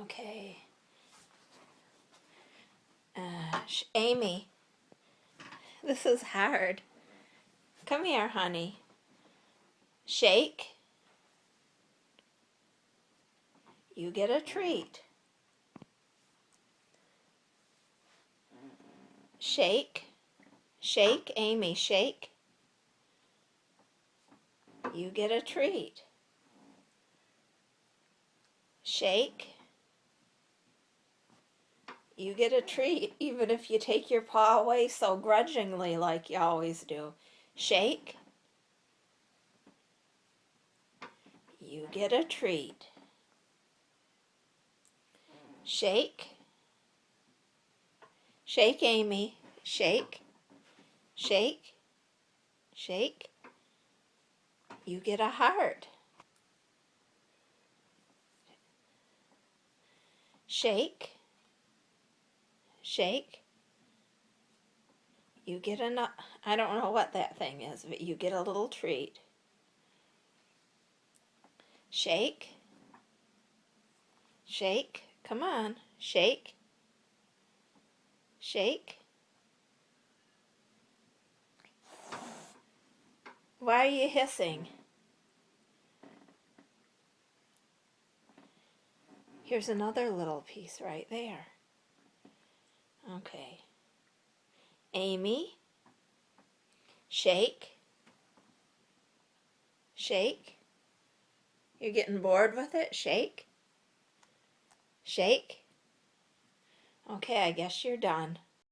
Okay. Amy, this is hard. Come here, honey. Shake. You get a treat. Shake. Shake, Amy, shake. You get a treat. Shake. You get a treat, even if you take your paw away so grudgingly like you always do. Shake. You get a treat. Shake. Shake, Amy. Shake. Shake. Shake. You get a heart. Shake. Shake. You get a, I don't know what that thing is, but you get a little treat. Shake. Shake. Come on. Shake. Shake. Why are you hissing? Here's another little piece right there. Okay. Amy. Shake. Shake. You're getting bored with it? Shake. Shake. Okay, I guess you're done.